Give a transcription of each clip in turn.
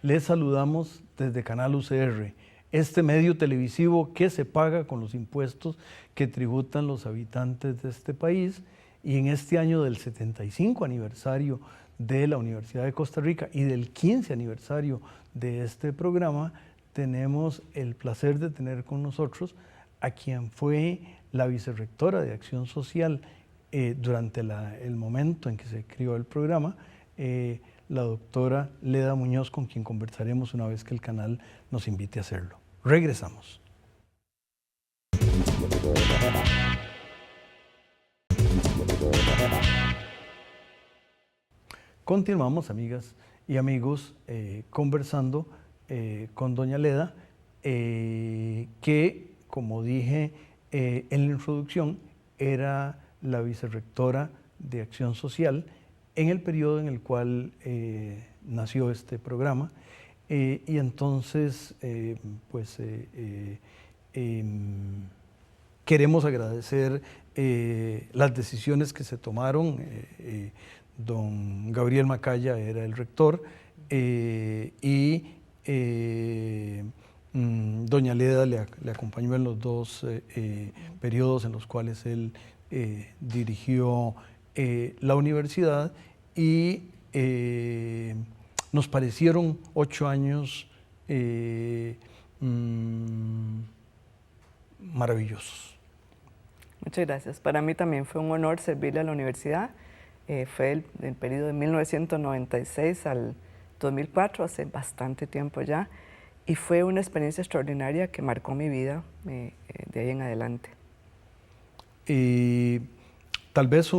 Les saludamos desde Canal UCR, este medio televisivo que se paga con los impuestos que tributan los habitantes de este país, y en este año del 75 aniversario de la Universidad de Costa Rica y del 15 aniversario de este programa, tenemos el placer de tener con nosotros a quien fue la vicerrectora de Acción Social durante el momento en que se creó el programa, la doctora Leda Muñoz, con quien conversaremos una vez que el canal nos invite a hacerlo. Regresamos. Continuamos, amigas y amigos, conversando con doña Leda, que, como dije en la introducción, era la vicerrectora de Acción Social en el periodo en el cual nació este programa, y entonces queremos agradecer las decisiones que se tomaron. Don Gabriel Macaya era el rector y doña Leda le acompañó en los dos periodos en los cuales él dirigió la universidad, y nos parecieron 8 años maravillosos. Muchas gracias. Para mí también fue un honor servirle a la universidad. Fue el periodo de 1996 al 2004, hace bastante tiempo ya, y fue una experiencia extraordinaria que marcó mi vida de ahí en adelante. Tal vez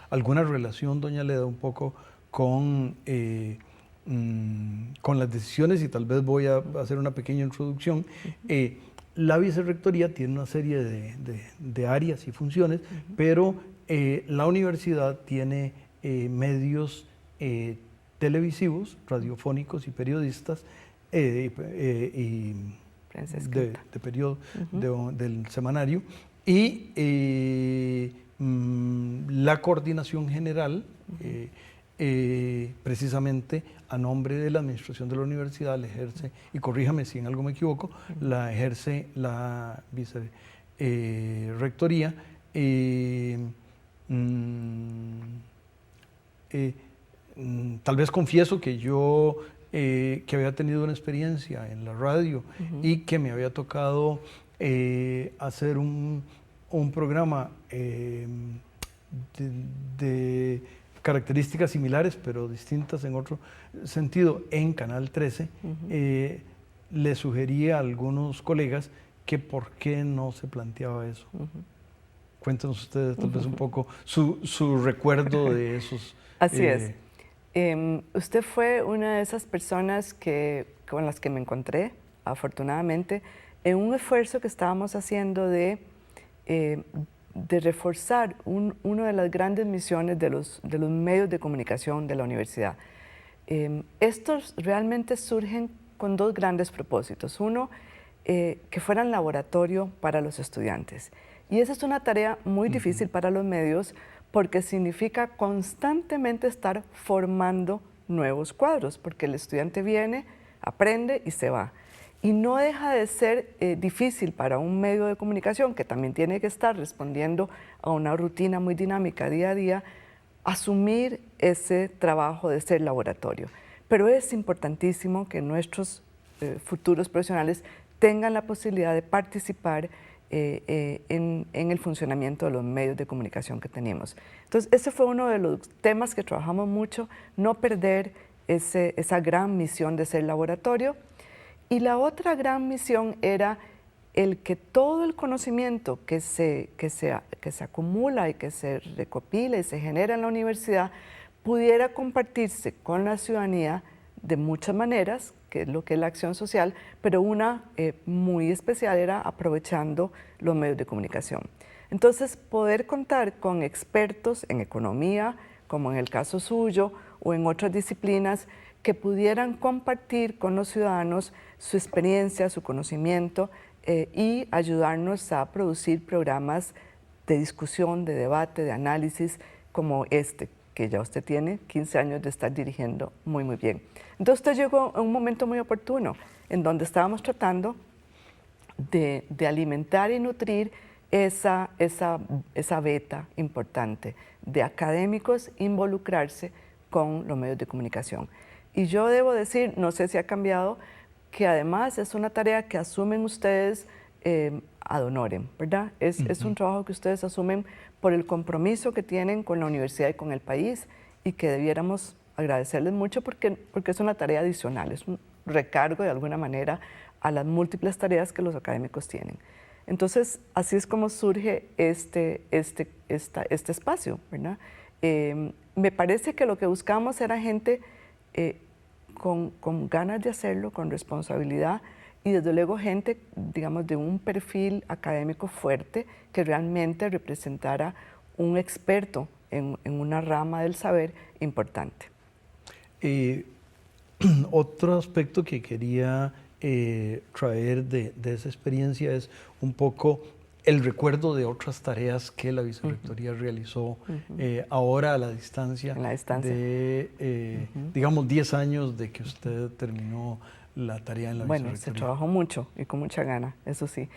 alguna relación, doña Leda, un poco con las decisiones, y tal vez voy a hacer una pequeña introducción. La vicerrectoría tiene una serie de áreas y funciones, pero la universidad tiene medios televisivos, radiofónicos y periodistas, de periodo del semanario, y la coordinación general, precisamente a nombre de la administración de la universidad, la ejerce, y corríjame si en algo me equivoco, la ejerce la vicerrectoría. Tal vez confieso que yo que había tenido una experiencia en la radio y que me había tocado hacer un programa de características similares, pero distintas en otro sentido, en Canal 13, le sugería a algunos colegas que por qué no se planteaba eso. Cuéntenos ustedes tal vez un poco su recuerdo de esos. Así es. Usted fue una de esas personas con las que me encontré, afortunadamente, en un esfuerzo que estábamos haciendo de reforzar una de las grandes misiones de los medios de comunicación de la universidad. Estos realmente surgen con dos grandes propósitos. Uno, que fueran laboratorio para los estudiantes. Y esa es una tarea muy difícil para los medios, porque significa constantemente estar formando nuevos cuadros, porque el estudiante viene, aprende y se va. Y no deja de ser difícil para un medio de comunicación que también tiene que estar respondiendo a una rutina muy dinámica día a día, asumir ese trabajo de ser laboratorio. Pero es importantísimo que nuestros futuros profesionales tengan la posibilidad de participar en el funcionamiento de los medios de comunicación que tenemos. Entonces, ese fue uno de los temas que trabajamos mucho, no perder esa gran misión de ser laboratorio. Y la otra gran misión era el que todo el conocimiento que se acumula y que se recopila y se genera en la universidad pudiera compartirse con la ciudadanía de muchas maneras, que es lo que es la acción social, pero una muy especial era aprovechando los medios de comunicación. Entonces, poder contar con expertos en economía, como en el caso suyo, o en otras disciplinas, que pudieran compartir con los ciudadanos su experiencia, su conocimiento y ayudarnos a producir programas de discusión, de debate, de análisis, como este, que ya usted tiene 15 años de estar dirigiendo muy bien. Entonces usted llegó en un momento muy oportuno, en donde estábamos tratando de alimentar y nutrir esa beta importante de académicos involucrarse con los medios de comunicación. Y yo debo decir, no sé si ha cambiado, que además es una tarea que asumen ustedes ad honorem, ¿verdad? Es un trabajo que ustedes asumen por el compromiso que tienen con la universidad y con el país, y que debiéramos agradecerles mucho porque es una tarea adicional, es un recargo de alguna manera a las múltiples tareas que los académicos tienen. Entonces, así es como surge este espacio, ¿verdad? Me parece que lo que buscamos era gente con ganas de hacerlo, con responsabilidad, y desde luego gente, digamos, de un perfil académico fuerte que realmente representara un experto en una rama del saber importante. Otro aspecto que quería traer de esa experiencia es un poco el recuerdo de otras tareas que la Vicerrectoría realizó ahora a la distancia, de, digamos, 10 años de que usted terminó la tarea en la Vicerrectoría. Bueno, se trabajó mucho y con mucha gana, eso sí.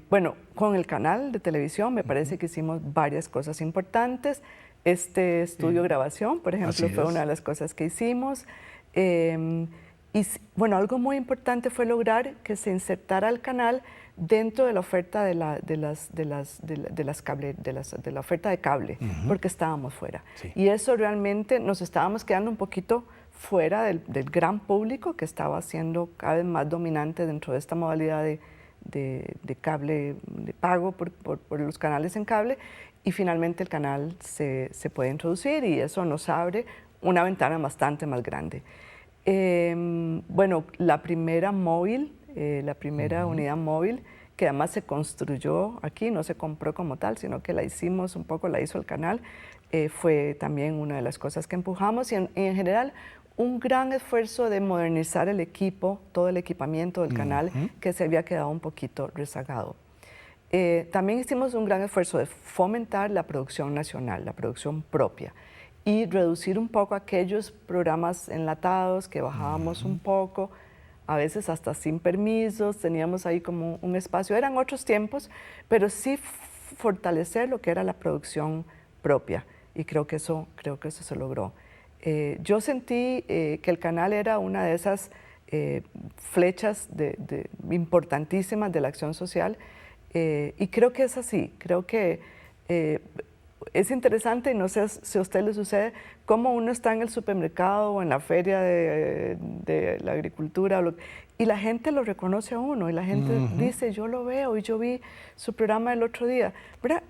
Bueno, con el canal de televisión me parece que hicimos varias cosas importantes. Este estudio grabación, por ejemplo, fue una de las cosas que hicimos. Y bueno, algo muy importante fue lograr que se insertara el canal dentro de la oferta de la oferta de cable, porque estábamos fuera. Sí. Y eso realmente nos estábamos quedando un poquito fuera del gran público que estaba siendo cada vez más dominante dentro de esta modalidad de cable, de pago por los canales en cable, y finalmente el canal se puede introducir y eso nos abre una ventana bastante más grande. Bueno, la primera móvil, la primera unidad móvil, que además se construyó aquí, no se compró como tal, sino que la hicimos un poco, la hizo el canal, fue también una de las cosas que empujamos, y en general un gran esfuerzo de modernizar el equipo, todo el equipamiento del canal, que se había quedado un poquito rezagado. También hicimos un gran esfuerzo de fomentar la producción nacional, la producción propia, y reducir un poco aquellos programas enlatados que bajábamos un poco, a veces hasta sin permisos, teníamos ahí como un espacio, eran otros tiempos, pero sí fortalecer lo que era la producción propia, y creo que eso se logró. Yo sentí que el canal era una de esas flechas importantísimas de la acción social, y creo que es así, creo que es interesante, y no sé si a usted le sucede, cómo uno está en el supermercado o en la feria de la agricultura, y la gente lo reconoce a uno, y la gente dice, yo lo veo, y yo vi su programa el otro día, ¿verdad?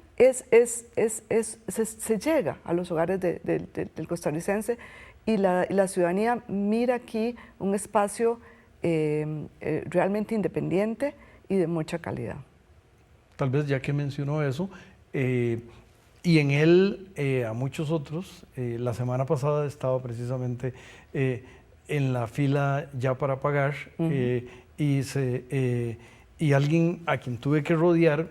Se llega a los hogares del costarricense, y la ciudadanía mira aquí un espacio realmente independiente y de mucha calidad. Tal vez ya que mencionó eso, y en él a muchos otros, la semana pasada estaba precisamente en la fila ya para pagar, y alguien a quien tuve que rodear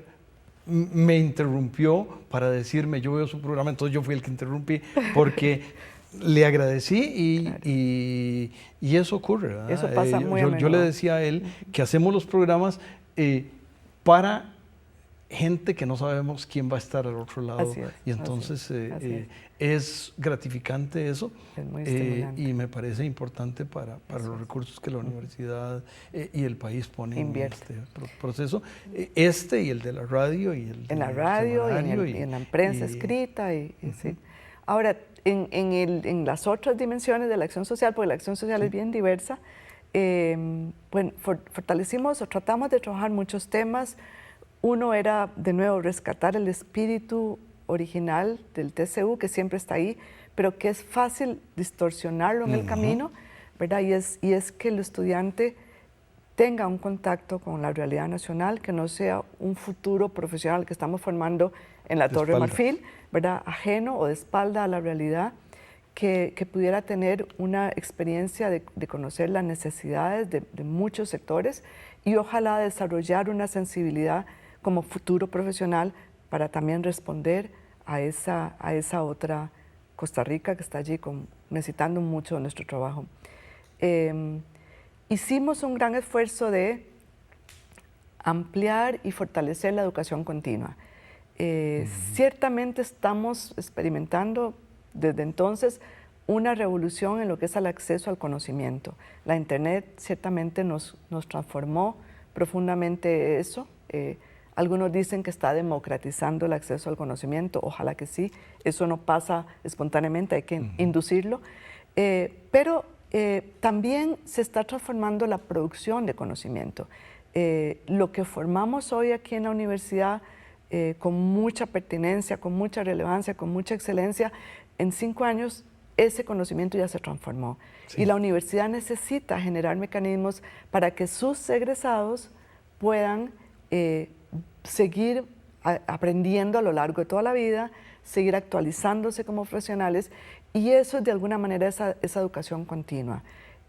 me interrumpió para decirme, yo veo su programa, entonces yo fui el que interrumpí, porque le agradecí y eso ocurre, ¿verdad? Eso pasa muy a menudo. Yo le decía a él que hacemos los programas para gente que no sabemos quién va a estar al otro lado. Así es, y entonces es gratificante eso, es muy estimulante. Y me parece importante para los recursos que la universidad y el país ponen en este proceso, y el de la radio y el en la radio y en la prensa escrita. Sí. Ahora, en las otras dimensiones de la acción social, porque la acción social es bien diversa, bueno, fortalecimos o tratamos de trabajar muchos temas. Uno era, de nuevo, rescatar el espíritu original del TCU, que siempre está ahí, pero que es fácil distorsionarlo en el camino, ¿verdad? Y es que el estudiante tenga un contacto con la realidad nacional, que no sea un futuro profesional que estamos formando en la Torre Marfil, ¿verdad? Ajeno o de espalda a la realidad, que pudiera tener una experiencia de conocer las necesidades de muchos sectores y ojalá desarrollar una sensibilidad como futuro profesional para también responder a esa otra Costa Rica que está allí necesitando mucho de nuestro trabajo. Hicimos un gran esfuerzo de ampliar y fortalecer la educación continua. Ciertamente estamos experimentando desde entonces una revolución en lo que es el acceso al conocimiento. La Internet ciertamente nos transformó profundamente eso. Algunos dicen que está democratizando el acceso al conocimiento, ojalá que sí, eso no pasa espontáneamente, hay que inducirlo, pero también se está transformando la producción de conocimiento. Lo que formamos hoy aquí en la universidad con mucha pertinencia, con mucha relevancia, con mucha excelencia, en 5 años ese conocimiento ya se transformó. Sí. Y la universidad necesita generar mecanismos para que sus egresados puedan seguir aprendiendo a lo largo de toda la vida, seguir actualizándose como profesionales, y eso es de alguna manera esa educación continua.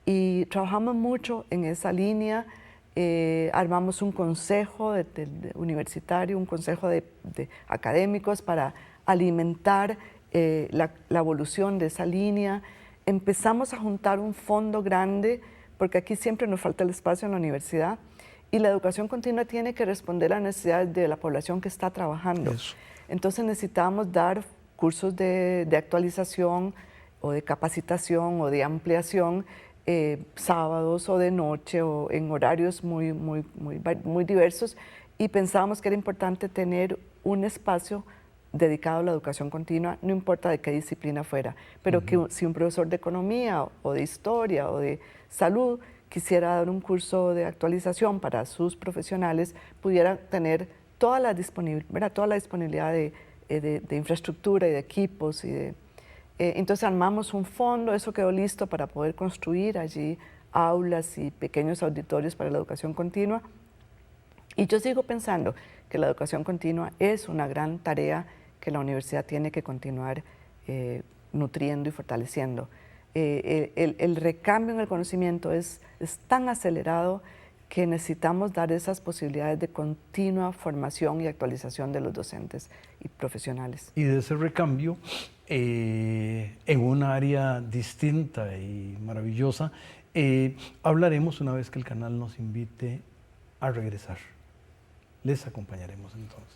Y trabajamos mucho en esa línea, armamos un consejo universitario, un consejo de académicos para alimentar la evolución de esa línea. Empezamos a juntar un fondo grande, porque aquí siempre nos falta el espacio en la universidad, y la educación continua tiene que responder a las necesidades de la población que está trabajando. Eso. Entonces necesitamos dar cursos de actualización o de capacitación o de ampliación sábados o de noche o en horarios muy diversos, y pensábamos que era importante tener un espacio dedicado a la educación continua, no importa de qué disciplina fuera, pero que si un profesor de economía o de historia o de salud quisiera dar un curso de actualización para sus profesionales, pudiera tener toda la disponibilidad de infraestructura y de equipos. Entonces armamos un fondo, eso quedó listo para poder construir allí aulas y pequeños auditorios para la educación continua. Y yo sigo pensando que la educación continua es una gran tarea que la universidad tiene que continuar nutriendo y fortaleciendo. El recambio en el conocimiento es tan acelerado que necesitamos dar esas posibilidades de continua formación y actualización de los docentes y profesionales. Y de ese recambio, en un área distinta y maravillosa, hablaremos una vez que el canal nos invite a regresar. Les acompañaremos entonces.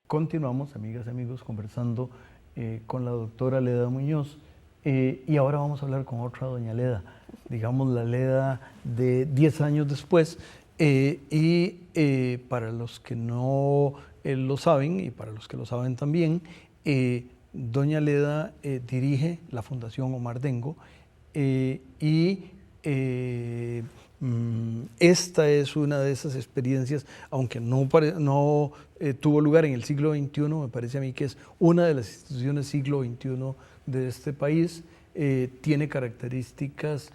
Continuamos, amigas y amigos, conversando con la doctora Leda Muñoz, y ahora vamos a hablar con otra doña Leda, digamos la Leda de 10 años después, y para los que no lo saben y para los que lo saben también, doña Leda dirige la Fundación Omar Dengo, y esta es una de esas experiencias, aunque no tuvo lugar en el siglo XXI, me parece a mí que es una de las instituciones siglo XXI de este país. Tiene características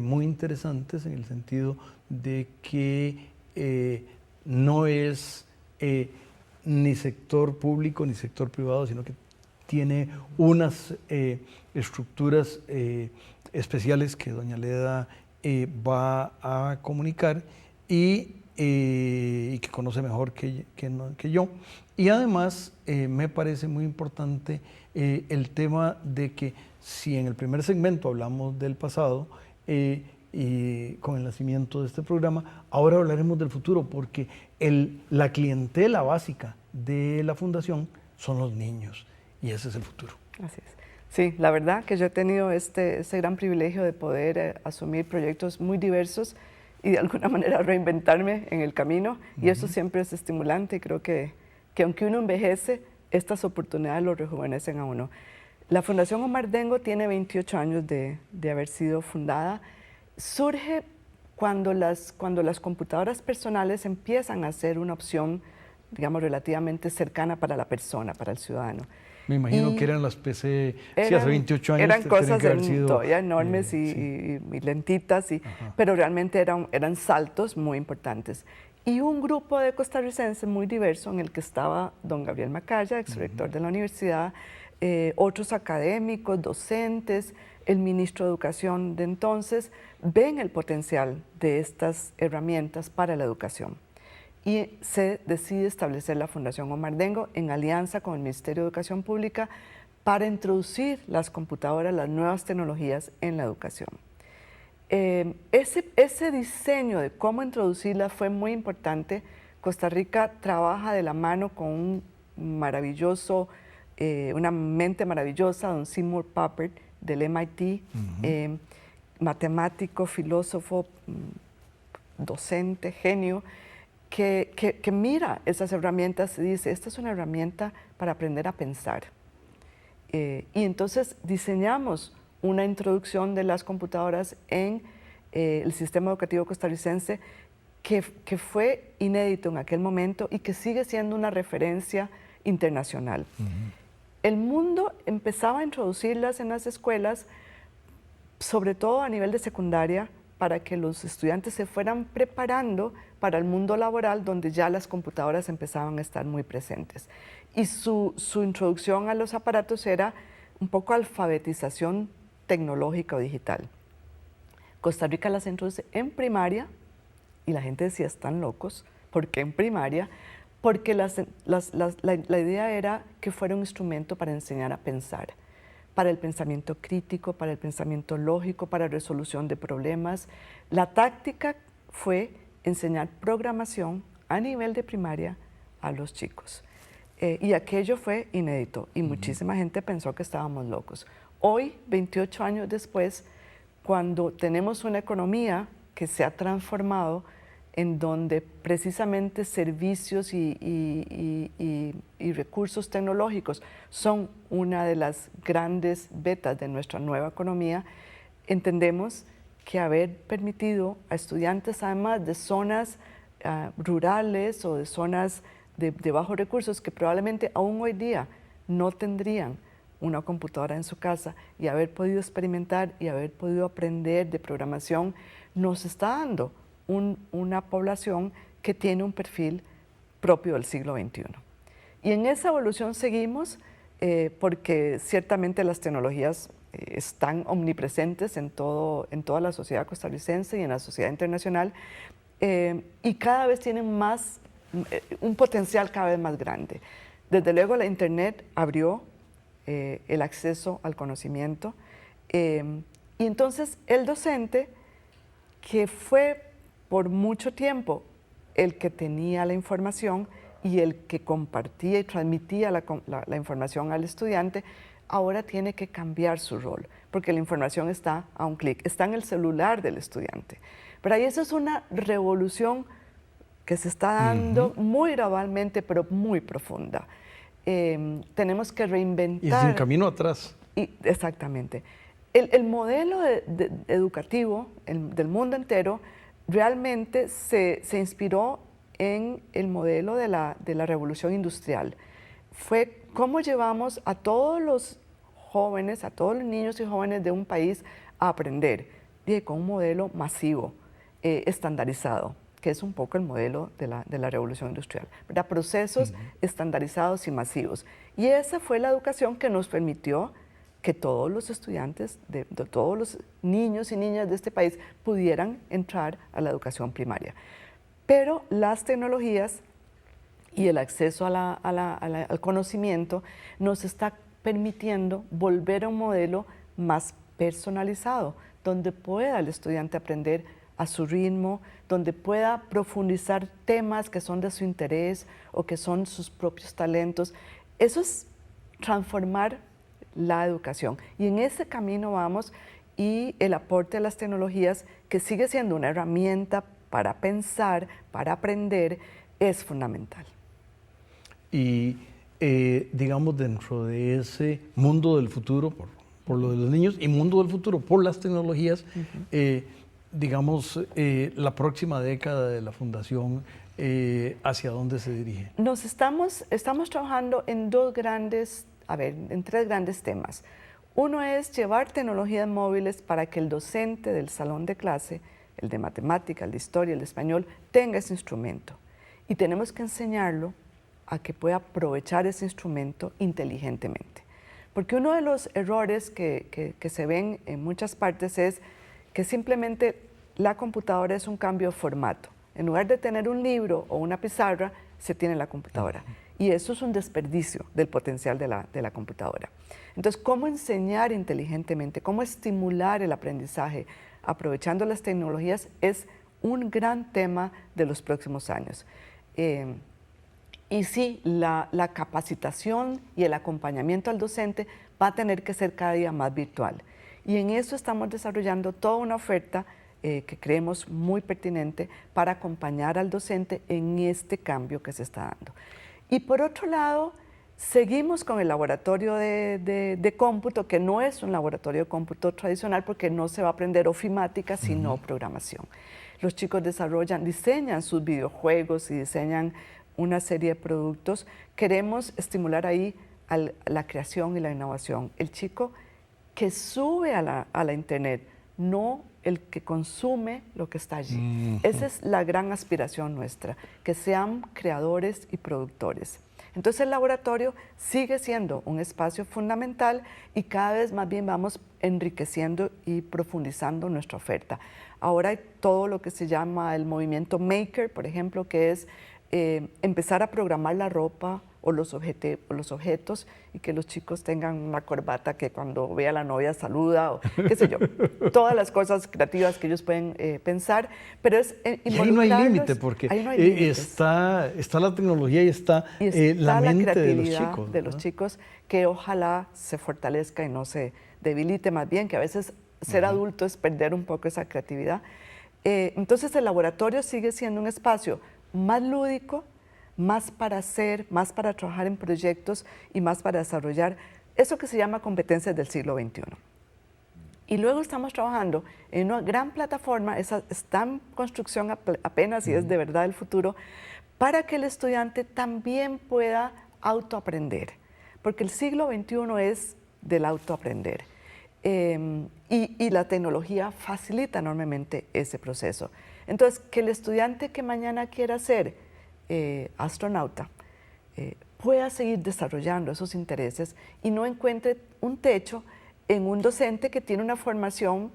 muy interesantes en el sentido de que no es ni sector público ni sector privado, sino que tiene unas estructuras especiales que doña Leda va a comunicar y que conoce mejor que yo. Y además me parece muy importante el tema de que si en el primer segmento hablamos del pasado y con el nacimiento de este programa, ahora hablaremos del futuro, porque la clientela básica de la fundación son los niños y ese es el futuro. Así es. Sí, la verdad que yo he tenido ese gran privilegio de poder asumir proyectos muy diversos y de alguna manera reinventarme en el camino, y eso siempre es estimulante, y creo que aunque uno envejece, estas oportunidades lo rejuvenecen a uno. La Fundación Omar Dengo tiene 28 años de haber sido fundada. Surge cuando las computadoras personales empiezan a ser una opción digamos, relativamente cercana para la persona, para el ciudadano. Me imagino Y que eran las PC, sí, hace 28 años. Eran cosas que haber sido, todavía enormes sí. y lentitas, pero realmente eran saltos muy importantes. Y un grupo de costarricenses muy diverso en el que estaba don Gabriel Macaya, exrector de la universidad, otros académicos, docentes, el ministro de Educación de entonces, ven el potencial de estas herramientas para la educación. Y se decide establecer la Fundación Omar Dengo en alianza con el Ministerio de Educación Pública para introducir las computadoras, las nuevas tecnologías en la educación. Ese diseño de cómo introducirlas fue muy importante. Costa Rica trabaja de la mano con un maravilloso, una mente maravillosa, don Seymour Papert del MIT, matemático, filósofo, docente, genio, que mira esas herramientas y dice, esta es una herramienta para aprender a pensar. Y entonces diseñamos una introducción de las computadoras en el sistema educativo costarricense que fue inédito en aquel momento y que sigue siendo una referencia internacional. El mundo empezaba a introducirlas en las escuelas, sobre todo a nivel de secundaria, para que los estudiantes se fueran preparando para el mundo laboral donde ya las computadoras empezaban a estar muy presentes. Y su introducción a los aparatos era un poco alfabetización tecnológica o digital. Costa Rica las introduce en primaria y la gente decía, están locos, ¿por qué en primaria? Porque la idea era que fuera un instrumento para enseñar a pensar, para el pensamiento crítico, para el pensamiento lógico, para resolución de problemas. La táctica fue enseñar programación a nivel de primaria a los chicos. Y aquello fue inédito y muchísima gente pensó que estábamos locos. Hoy, 28 años después, cuando tenemos una economía que se ha transformado en donde precisamente servicios y recursos tecnológicos son una de las grandes vetas de nuestra nueva economía, entendemos que haber permitido a estudiantes, además de zonas rurales o de zonas de bajos recursos, que probablemente aún hoy día no tendrían una computadora en su casa, y haber podido experimentar y haber podido aprender de programación, nos está dando una población que tiene un perfil propio del siglo XXI. Y en esa evolución seguimos porque ciertamente las tecnologías están omnipresentes en toda la sociedad costarricense y en la sociedad internacional, y cada vez tienen un potencial cada vez más grande. Desde luego la Internet abrió el acceso al conocimiento, y entonces el docente, que fue por mucho tiempo el que tenía la información y el que compartía y transmitía la información al estudiante, ahora tiene que cambiar su rol, porque la información está a un clic, está en el celular del estudiante. Pero ahí eso es una revolución que se está dando muy gradualmente, pero muy profunda. Tenemos que reinventar. Y sin camino atrás. Exactamente. El modelo educativo del mundo entero realmente se inspiró en el modelo de la revolución industrial. Fue cómo llevamos a todos los jóvenes, a todos los niños y jóvenes de un país a aprender, con un modelo masivo, estandarizado, que es un poco el modelo de la revolución industrial, ¿verdad? Procesos estandarizados y masivos. Y esa fue la educación que nos permitió que todos los estudiantes, de todos los niños y niñas de este país pudieran entrar a la educación primaria. Pero las tecnologías y el acceso al conocimiento nos está permitiendo volver a un modelo más personalizado, donde pueda el estudiante aprender a su ritmo, donde pueda profundizar temas que son de su interés o que son sus propios talentos. Eso es transformar la educación, y en ese camino vamos, y el aporte de las tecnologías, que sigue siendo una herramienta para pensar, para aprender, es fundamental. Y digamos, dentro de ese mundo del futuro, por lo de los niños, y mundo del futuro por las tecnologías, digamos, la próxima década de la Fundación hacia dónde se dirige? Estamos trabajando en en tres grandes temas. Uno es llevar tecnologías móviles para que el docente del salón de clase, el de matemática, el de historia, el de español, tenga ese instrumento. Y tenemos que enseñarlo a que pueda aprovechar ese instrumento inteligentemente. Porque uno de los errores que se ven en muchas partes es que simplemente la computadora es un cambio de formato. En lugar de tener un libro o una pizarra, se tiene la computadora. Y eso es un desperdicio del potencial de la computadora. Entonces, ¿cómo enseñar inteligentemente? ¿Cómo estimular el aprendizaje aprovechando las tecnologías? Es un gran tema de los próximos años. Y sí, la capacitación y el acompañamiento al docente va a tener que ser cada día más virtual. Y en eso estamos desarrollando toda una oferta que creemos muy pertinente para acompañar al docente en este cambio que se está dando. Y por otro lado, seguimos con el laboratorio de cómputo, que no es un laboratorio de cómputo tradicional porque no se va a aprender ofimática, sino programación. Los chicos diseñan sus videojuegos y diseñan una serie de productos. Queremos estimular ahí la creación y la innovación. El chico que sube a la internet, no el que consume lo que está allí. Esa es la gran aspiración nuestra, que sean creadores y productores. Entonces el laboratorio sigue siendo un espacio fundamental y cada vez más bien vamos enriqueciendo y profundizando nuestra oferta. Ahora hay todo lo que se llama el movimiento Maker, por ejemplo, que es empezar a programar la ropa o los objetos y que los chicos tengan una corbata que cuando ve a la novia saluda o qué sé yo, todas las cosas creativas que ellos pueden pensar, pero es y ahí no hay límite porque está la tecnología y está la mente de los chicos. De los chicos que ojalá se fortalezca y no se debilite, más bien que a veces ser adulto es perder un poco esa creatividad. Entonces el laboratorio sigue siendo un espacio más lúdico, más para hacer, más para trabajar en proyectos y más para desarrollar eso que se llama competencias del siglo XXI. Y luego estamos trabajando en una gran plataforma, esa está en construcción apenas y es de verdad el futuro, para que el estudiante también pueda autoaprender, porque el siglo XXI es del autoaprender. Y la tecnología facilita enormemente ese proceso. Entonces, que el estudiante que mañana quiera ser astronauta pueda seguir desarrollando esos intereses y no encuentre un techo en un docente que tiene una formación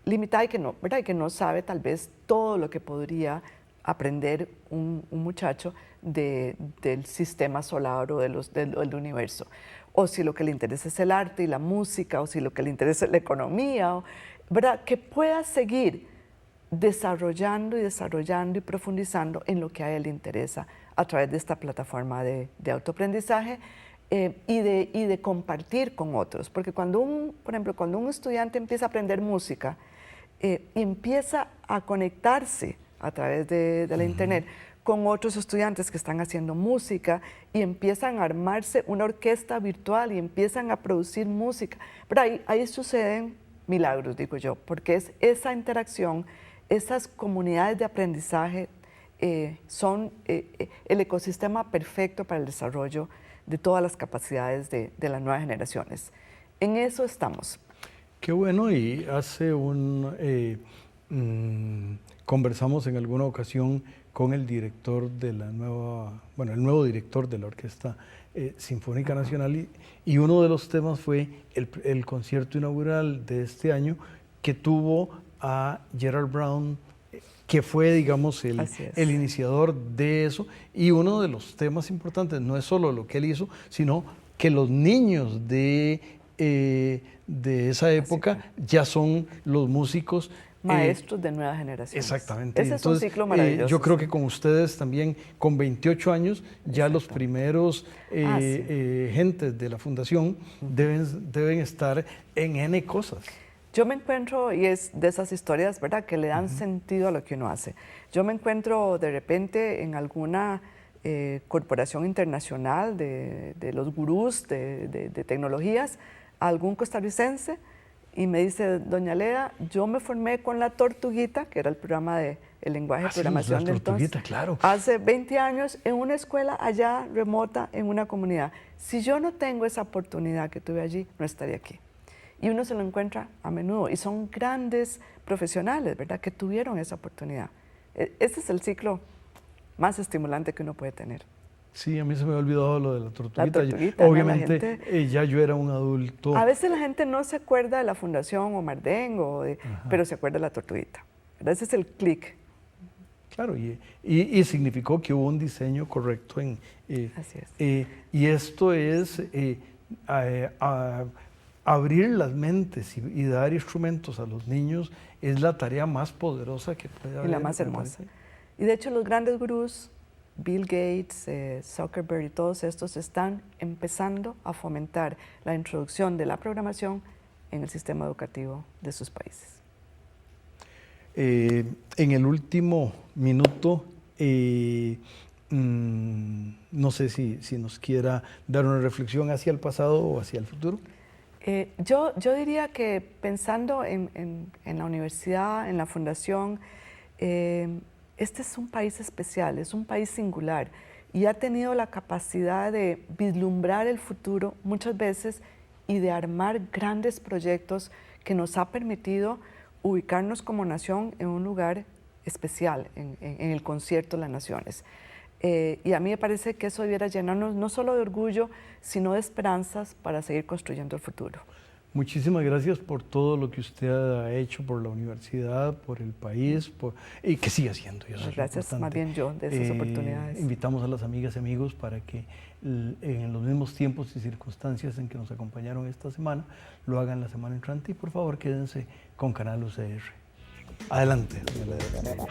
limitada y que no, ¿verdad? Y que no sabe tal vez todo lo que podría aprender un muchacho del sistema solar o del universo. O si lo que le interesa es el arte y la música, o si lo que le interesa es la economía, ¿verdad? Que pueda seguir desarrollando y profundizando en lo que a él le interesa a través de esta plataforma de autoaprendizaje y de compartir con otros. Porque por ejemplo, cuando un estudiante empieza a aprender música y empieza a conectarse a través de la internet con otros estudiantes que están haciendo música y empiezan a armarse una orquesta virtual y empiezan a producir música, pero ahí suceden milagros, digo yo, porque es esa interacción. Esas comunidades de aprendizaje son el ecosistema perfecto para el desarrollo de todas las capacidades de las nuevas generaciones. En eso estamos. Qué bueno, y conversamos en alguna ocasión con el director de el nuevo director de la Orquesta Sinfónica Nacional y uno de los temas fue el concierto inaugural de este año que tuvo a Gerard Brown, que fue, digamos, el iniciador de eso. Y uno de los temas importantes no es solo lo que él hizo, sino que los niños de esa época ya son los músicos maestros de nuevas generaciones. Exactamente. Ese es un ciclo maravilloso. Yo creo que con ustedes también, con 28 años, ya los primeros gentes de la fundación deben estar en N cosas. Yo me encuentro, y es de esas historias, ¿verdad?, que le dan sentido a lo que uno hace. Yo me encuentro de repente en alguna corporación internacional de los gurús de tecnologías, algún costarricense y me dice, doña Leda, yo me formé con la Tortuguita, que era el programa de el lenguaje de programación de entonces, claro. hace 20 años en una escuela allá remota, en una comunidad. Si yo no tengo esa oportunidad que tuve allí, no estaría aquí. Y uno se lo encuentra a menudo, y son grandes profesionales, ¿verdad?, que tuvieron esa oportunidad. Ese es el ciclo más estimulante que uno puede tener. Sí, a mí se me había olvidado lo de la tortuguita. La tortuguita, Obviamente, ya yo era un adulto. A veces la gente no se acuerda de la Fundación Omar Dengo, pero se acuerda de la tortuguita. Ese es el clic. Claro, y significó que hubo un diseño correcto. Así es. Y esto es abrir las mentes y dar instrumentos a los niños es la tarea más poderosa que puede haber. Y la más hermosa. Y de hecho los grandes gurús, Bill Gates, Zuckerberg y todos estos están empezando a fomentar la introducción de la programación en el sistema educativo de sus países. En el último minuto, no sé si nos quiera dar una reflexión hacia el pasado o hacia el futuro. Yo diría que pensando en la universidad, en la fundación, este es un país especial, es un país singular y ha tenido la capacidad de vislumbrar el futuro muchas veces y de armar grandes proyectos que nos ha permitido ubicarnos como nación en un lugar especial, en el concierto de las naciones. Y a mí me parece que eso debiera llenarnos no solo de orgullo, sino de esperanzas para seguir construyendo el futuro. Muchísimas gracias por todo lo que usted ha hecho por la universidad, por el país, y que siga haciendo. Gracias más bien yo de esas oportunidades. Invitamos a las amigas y amigos para que en los mismos tiempos y circunstancias en que nos acompañaron esta semana, lo hagan la semana entrante y por favor quédense con Canal UCR. Adelante, doña Leda.